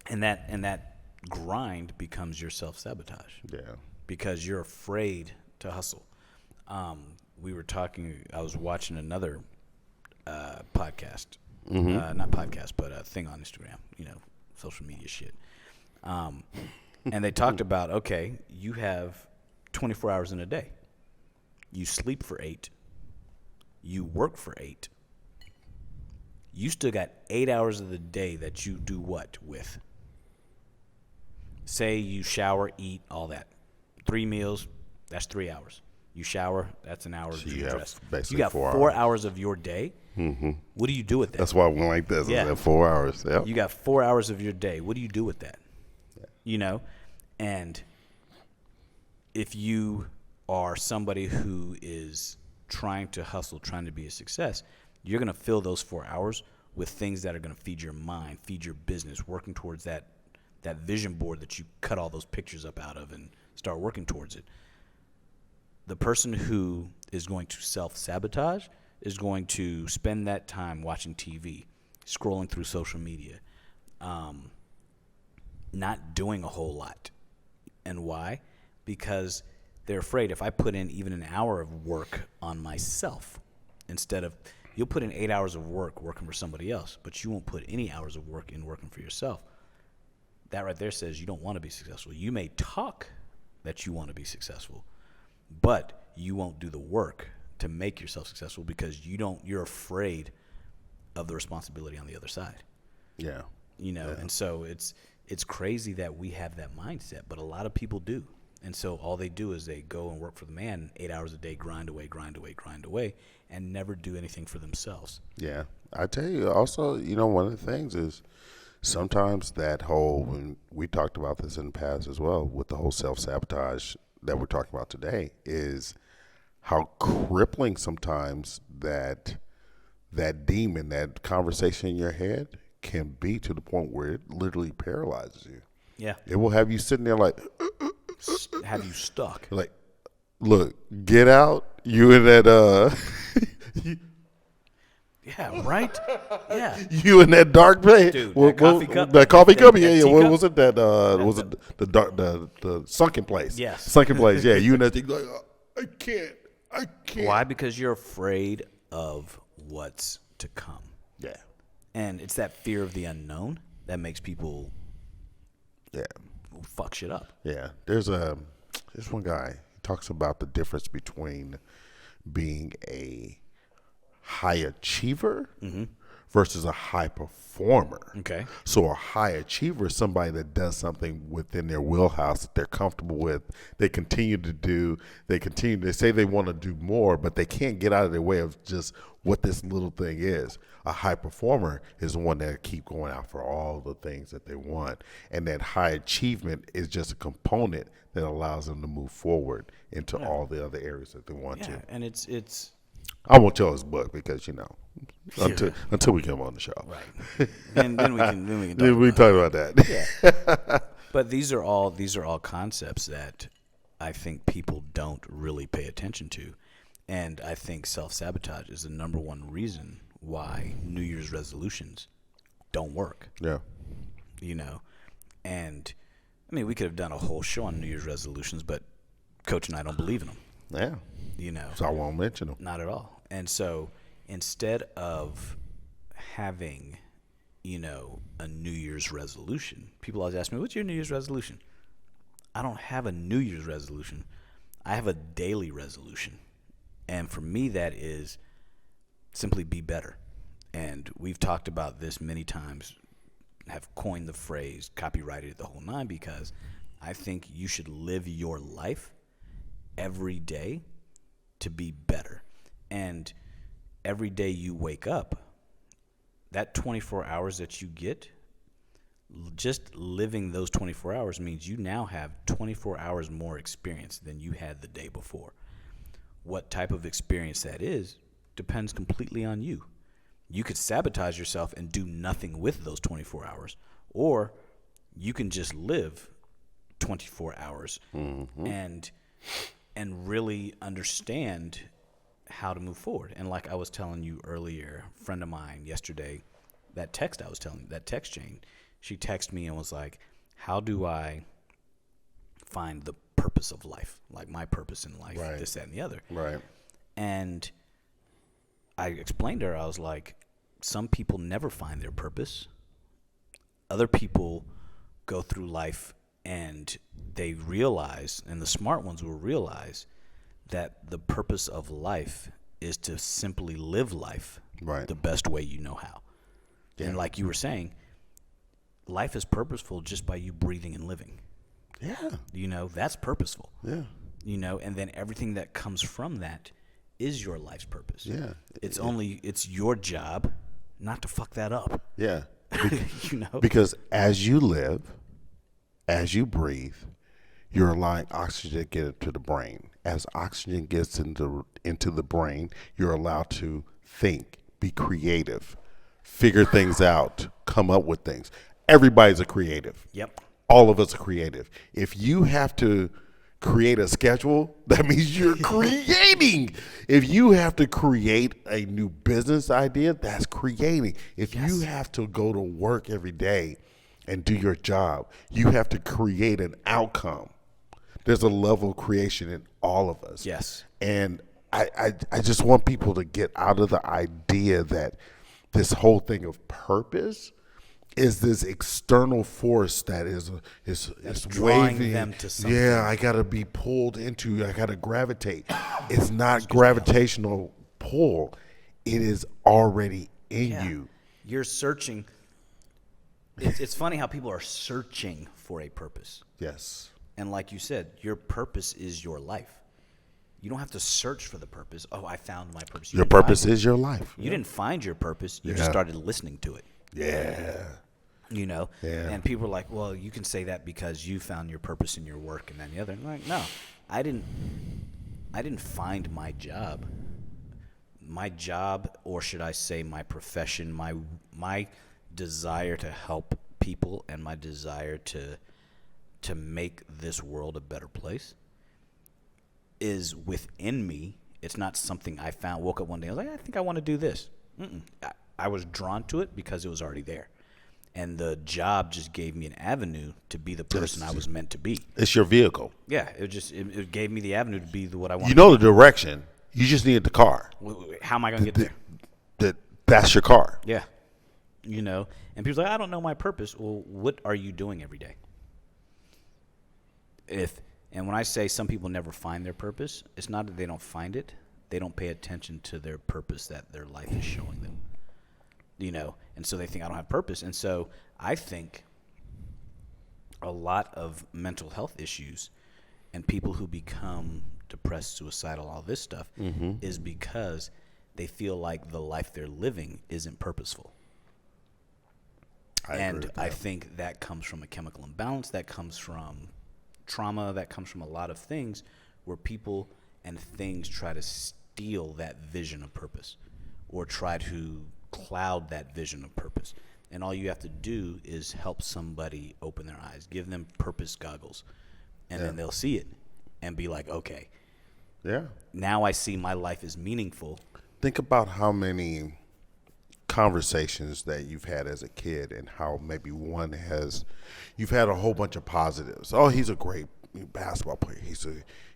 And that grind becomes your self-sabotage. Yeah. Because you're afraid to hustle. We were talking, I was watching another podcast. Not podcast, but a thing on Instagram, social media shit. And they talked about, okay, you have 24 hours in a day. You sleep for 8. You work for 8. You still got 8 hours of the day that you do what with? Say you shower, eat, all that. 3 meals, that's 3 hours. You shower, that's an hour. So you have basically you got 4 hours of your day. Mm-hmm. What do you do with that? That's why I went like this. Yeah. 4 hours. Yep. You got 4 hours of your day. What do you do with that? Yeah. And if you are somebody who is trying to hustle, trying to be a success, you're going to fill those 4 hours with things that are going to feed your mind, feed your business, working towards that vision board that you cut all those pictures up out of and start working towards it. The person who is going to self-sabotage is going to spend that time watching TV, scrolling through social media, not doing a whole lot. And why? Because they're afraid if I put in even an hour of work on myself, instead of, you'll put in 8 hours of work working for somebody else, but you won't put any hours of work in working for yourself. That right there says you don't want to be successful. You may talk that you want to be successful, but you won't do the work to make yourself successful because you're afraid of the responsibility on the other side. Yeah. And so it's crazy that we have that mindset, but a lot of people do. And so all they do is they go and work for the man 8 hours a day, grind away, and never do anything for themselves. Yeah. I tell you also, one of the things is sometimes that whole, when we talked about this in the past as well, with the whole self-sabotage that we're talking about today, is how crippling sometimes that demon, that conversation in your head can be, to the point where it literally paralyzes you. Yeah. It will have you sitting there like, have you stuck. Like, look, get out. You in that, yeah, right? Yeah. You in that dark place. Dude, that coffee cup. That coffee cup, yeah. What was it? Was it the sunken place? Yes. Sunken place, yeah. You in that thing like, I can't. Why? Because you're afraid of what's to come. Yeah. And it's that fear of the unknown that makes people fuck shit up. Yeah. There's one guy who talks about the difference between being a high achiever versus a high performer. Okay. So a high achiever is somebody that does something within their wheelhouse that they're comfortable with. They continue to do. They say they want to do more, but they can't get out of their way of just what this little thing is. A high performer is the one that keep going out for all the things that they want. And that high achievement is just a component that allows them to move forward into all the other areas that they want to. And it's I won't tell his book because, until we come on the show. right. then we can talk about that. Yeah. But these are all concepts that I think people don't really pay attention to. And I think self-sabotage is the number one reason why New Year's resolutions don't work. Yeah. And I mean, we could have done a whole show on New Year's resolutions, but Coach and I don't believe in them. Yeah. So I won't mention them. Not at all. And so instead of having, a New Year's resolution, people always ask me, what's your New Year's resolution? I don't have a New Year's resolution. I have a daily resolution. And for me, that is simply be better. And we've talked about this many times, have coined the phrase, copyrighted it the whole nine, because I think you should live your life every day to be better. And every day you wake up, that 24 hours that you get, just living those 24 hours means you now have 24 hours more experience than you had the day before. What type of experience that is depends completely on you. You could sabotage yourself and do nothing with those 24 hours, or you can just live 24 hours and really understand how to move forward. And like I was telling you earlier, a friend of mine yesterday, that text chain, she texted me and was like, how do I find the purpose of life, like my purpose in life, right. This, that, and the other. Right. And I explained to her, I was like, some people never find their purpose. Other people go through life and they realize, and the smart ones will realize, that the purpose of life is to simply live life the best way you know how. Yeah. And like you were saying, life is purposeful just by you breathing and living. Yeah. That's purposeful. Yeah. And then everything that comes from that is your life's purpose. Yeah. It's your job not to fuck that up. Yeah. Because as you live, as you breathe, you're allowing oxygen to get into the brain. As oxygen gets into the brain, you're allowed to think, be creative, figure things out, come up with things. Everybody's a creative. Yep. All of us are creative. If you have to create a schedule, that means you're creating. If you have to create a new business idea, that's creating. If you have to go to work every day and do your job, you have to create an outcome. There's a level of creation in all of us. Yes. And I just want people to get out of the idea that this whole thing of purpose is this external force that is drawing waving them to something. Yeah, I got to be pulled into. I got to gravitate. It's not gravitational pull. It is already in you. You're searching. It's funny how people are searching for a purpose. Yes. And like you said, your purpose is your life. You don't have to search for the purpose. Oh, I found my purpose. Your purpose is your life. You didn't find your purpose. You just started listening to it. Yeah. Yeah. And people are like, well, you can say that because you found your purpose in your work and then the other. I'm like, no, I didn't find my job. My job, or should I say my profession, my desire to help people and my desire to make this world a better place is within me. It's not something I found, woke up one day, I was like, I think I want to do this. I was drawn to it because it was already there. And the job just gave me an avenue to be the person I was meant to be. It's your vehicle. Yeah, it gave me the avenue to be what I want. You know the direction. You just need the car. How am I going to get there? That's your car. Yeah. You know, and people's like, I don't know my purpose. Well, what are you doing every day? And when I say some people never find their purpose, it's not that they don't find it. They don't pay attention to their purpose that their life is showing them. You know, and so they think I don't have purpose. And so I think a lot of mental health issues and people who become depressed, suicidal, all this stuff is because they feel like the life they're living isn't purposeful. I think that comes from a chemical imbalance, that comes from trauma, that comes from a lot of things where people and things try to steal that vision of purpose or try to cloud that vision of purpose. And all you have to do is help somebody open their eyes, give them purpose goggles, and then they'll see it and be like, okay, now I see my life is meaningful. Think about how many conversations that you've had as a kid and how maybe you've had a whole bunch of positives. Oh, he's a great basketball player.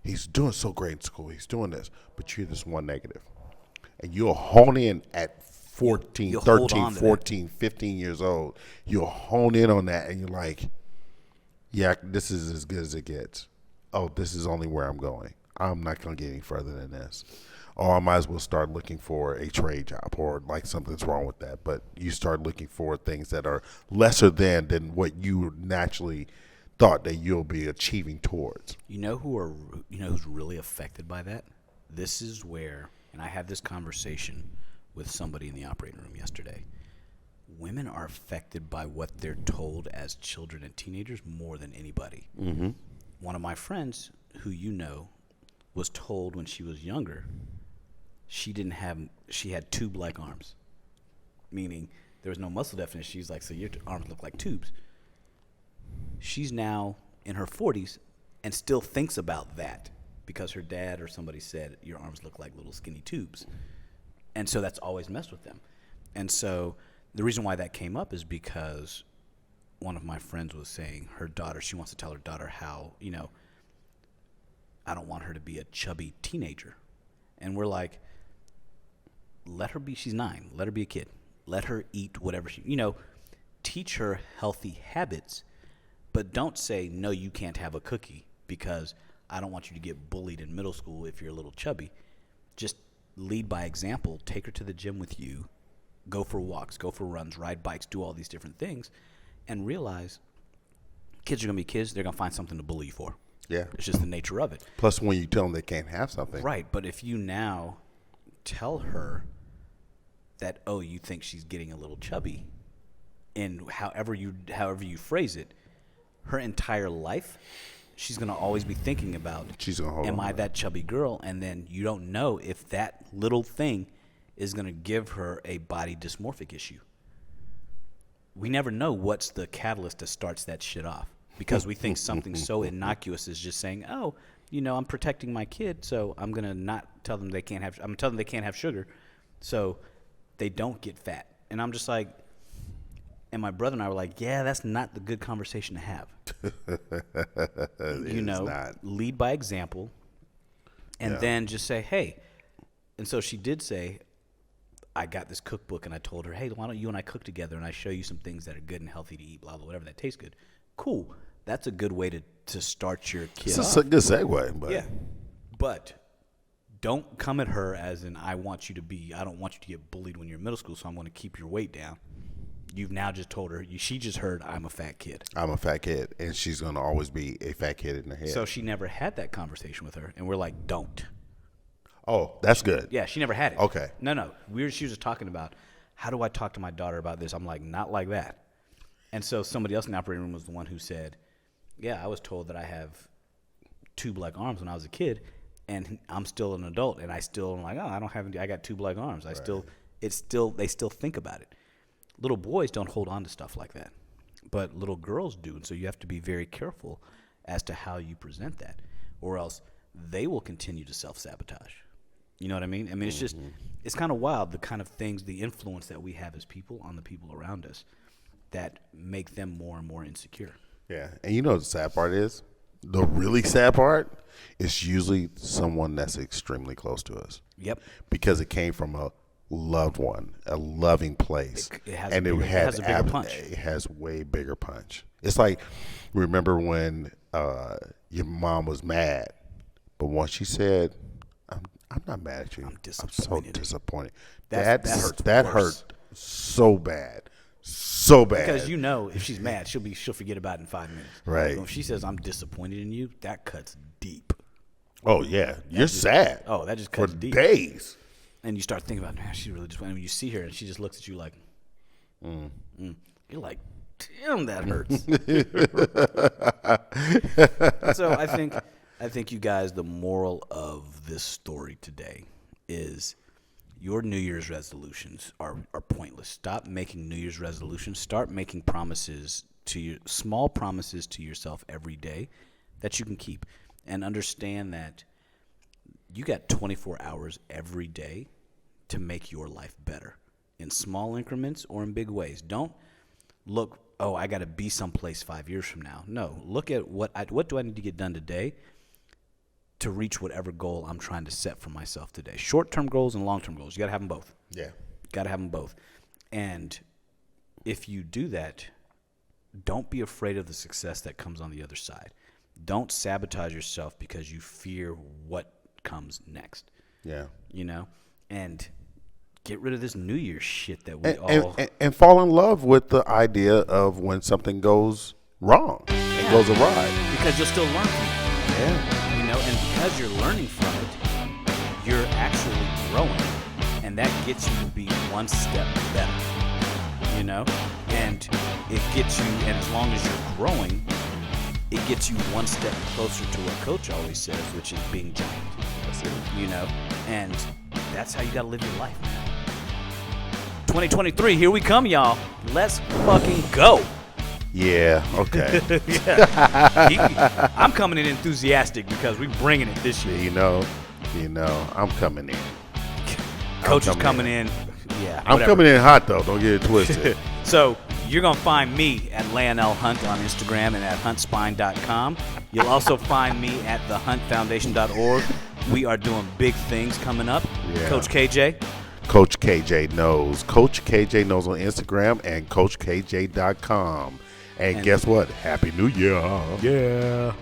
He's doing so great in school. He's doing this. But you're this one negative. And you'll hone in at 14, 13, 14, 15 years old. You'll hone in on that and you're like, yeah, this is as good as it gets. Oh, this is only where I'm going. I'm not going to get any further than this. Or I might as well start looking for a trade job or like something's wrong with that. But you start looking for things that are lesser than what you naturally thought that you'll be achieving towards. You know who's really affected by that? This is where, and I had this conversation with somebody in the operating room yesterday. Women are affected by what they're told as children and teenagers more than anybody. Mm-hmm. One of my friends, who you know, was told when she was younger she had tube-like arms, meaning there was no muscle definition. She's like, so your arms look like tubes. She's now in her 40s and still thinks about that because her dad or somebody said your arms look like little skinny tubes. And so that's always messed with them. And so the reason why that came up is because one of my friends was saying her daughter, she wants to tell her daughter how, I don't want her to be a chubby teenager. And we're like, let her be, she's 9, let her be a kid. Let her eat whatever teach her healthy habits, but don't say, no, you can't have a cookie because I don't want you to get bullied in middle school if you're a little chubby. Just lead by example, take her to the gym with you, go for walks, go for runs, ride bikes, do all these different things, and realize kids are going to be kids. They're going to find something to bully you for. Yeah. It's just the nature of it. Plus, when you tell them they can't have something. Right, but if you now tell her that, oh, you think she's getting a little chubby, and however you phrase it, her entire life, she's going to always be thinking about, am I that chubby girl? And then you don't know if that little thing is going to give her a body dysmorphic issue. We never know what's the catalyst that starts that shit off because we think something so innocuous is just saying, oh, I'm protecting my kid, so I'm going to not tell them I'm going to tell them they can't have sugar so they don't get fat. And I'm just like, and my brother and I were like, yeah, that's not the good conversation to have. Lead by example and then just say, hey. And so she did say, I got this cookbook and I told her, hey, why don't you and I cook together and I show you some things that are good and healthy to eat, blah, blah, whatever that tastes good. Cool. That's a good way to start your kid off. It's a good segue. But. Yeah. But don't come at her as in, I don't want you to get bullied when you're in middle school, so I'm going to keep your weight down. You've now just told her, she just heard, I'm a fat kid. I'm a fat kid, and she's going to always be a fat kid in her head. So she never had that conversation with her, and we're like, don't. Oh, that's good. Yeah, she never had it. Okay. No. She was just talking about, how do I talk to my daughter about this? I'm like, not like that. And so somebody else in the operating room was the one who said, yeah, I was told that I have tube-like arms when I was a kid, and I'm still an adult, and I still am like, oh, I got tube-like arms. They still think about it. Little boys don't hold on to stuff like that, but little girls do, and so you have to be very careful as to how you present that, or else they will continue to self-sabotage. You know what I mean? I mean, it's just, it's kind of wild, the kind of things, the influence that we have as people on the people around us that make them more and more insecure. Yeah, and you know what the sad part is? The really sad part is usually someone that's extremely close to us. Yep. Because it came from a loved one, a loving place. It has and a bigger, it had it has a bigger punch. It has way bigger punch. It's like, remember when your mom was mad, but once she said, I'm not mad at you. I'm so disappointed. That hurt so bad. So bad. Because if she's mad, she'll forget about it in 5 minutes. Right. So if she says I'm disappointed in you, that cuts deep. Oh yeah, you're sad. Oh, that just cuts for deep. Days. And you start thinking about, man, she's really disappointed. When you see her and she just looks at you like, you're like, damn, that hurts. So I think you guys, the moral of this story today is your New Year's resolutions are pointless. Stop making New Year's resolutions. Start making small promises to yourself every day that you can keep. And understand that you got 24 hours every day to make your life better in small increments or in big ways. Don't look, I got to be someplace 5 years from now. No, look at what do I need to get done today to reach whatever goal I'm trying to set for myself today. Short-term goals and long-term goals. You got to have them both. Yeah. Got to have them both. And if you do that, don't be afraid of the success that comes on the other side. Don't sabotage yourself because you fear what comes next. Yeah. And get rid of this New Year's shit that and fall in love with the idea of when something goes wrong and goes awry. Because you'll still learn from it. Yeah. And because you're learning from it, you're actually growing. And that gets you to be one step better. And it gets you, and as long as you're growing, it gets you one step closer to what Coach always says, which is being giant. That's it. And that's how you gotta live your life, man. 2023, here we come, y'all. Let's fucking go. Yeah, okay. I'm coming in enthusiastic because we're bringing it this year. I'm coming in. Coach is coming in. Yeah, I'm coming in hot, though. Don't get it twisted. So you're going to find me at Lionel Hunt on Instagram and at huntspine.com. You'll also find me at thehuntfoundation.org. We are doing big things coming up. Yeah. Coach KJ. Coach KJ knows. Coach KJ knows on Instagram and CoachKJ.com. And guess what? Happy New Year. Yeah.